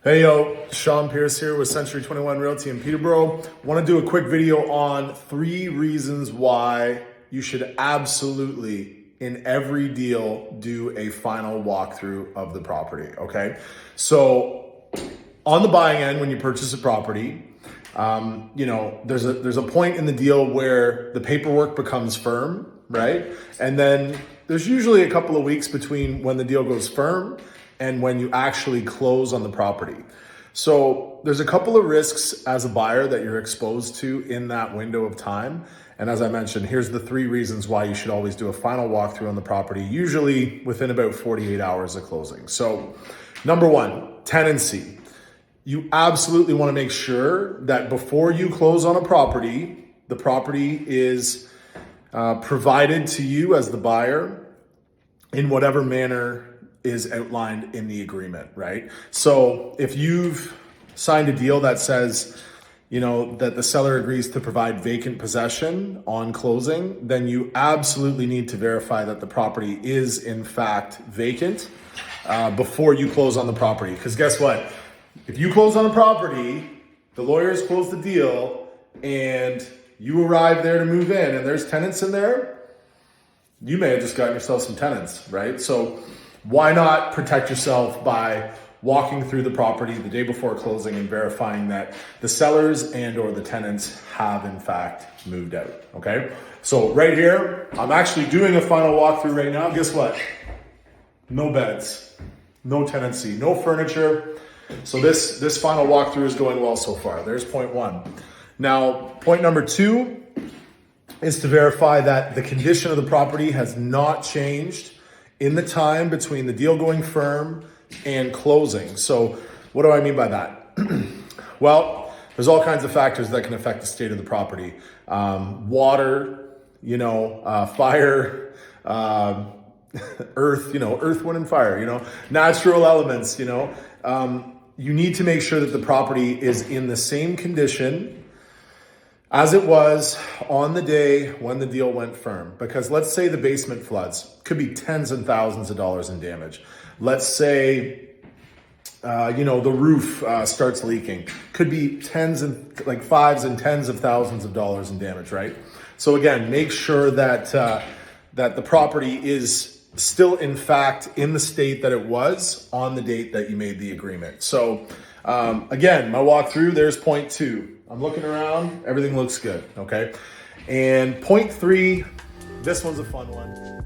Hey yo, Shaun Pearce here with Century 21 Realty in Peterborough. Want to do a quick video on 3 reasons why you should absolutely, in every deal, do a final walkthrough of the property, okay? So on the buying end, when you purchase a property, there's a point in the deal where the paperwork becomes firm, right? And then there's usually a couple of weeks between when the deal goes firm and when you actually close on the property. So there's a couple of risks as a buyer that you're exposed to in that window of time. And as I mentioned, here's the 3 reasons why you should always do a final walkthrough on the property, usually within about 48 hours of closing. So number 1, tenancy. You absolutely want to make sure that before you close on a property, the property is provided to you as the buyer in whatever manner is outlined in the agreement, right? So if you've signed a deal that says, that the seller agrees to provide vacant possession on closing, then you absolutely need to verify that the property is in fact vacant before you close on the property. Because guess what? If you close on a property, the lawyers close the deal, and you arrive there to move in and there's tenants in there, you may have just gotten yourself some tenants, right? So why not protect yourself by walking through the property the day before closing and verifying that the sellers and or the tenants have in fact moved out, okay? So right here, I'm actually doing a final walkthrough right now. Guess what? No beds, no tenancy, no furniture. So this final walkthrough is going well so far. There's point 1. Now, point number 2 is to verify that the condition of the property has not changed in the time between the deal going firm and closing. So what do I mean by that? Well, there's all kinds of factors that can affect the state of the property. Water, fire, earth, earth, wind, and fire, natural elements, you need to make sure that the property is in the same condition as it was on the day when the deal went firm. Because let's say the basement floods, could be tens and thousands of dollars in damage. Let's say, the roof starts leaking, could be fives and tens of thousands of dollars in damage, right? So again, make sure that that the property is still in fact in the state that it was on the date that you made the agreement. So again, my walkthrough, there's point 2. I'm looking around, everything looks good, okay? And point 3, this one's a fun one.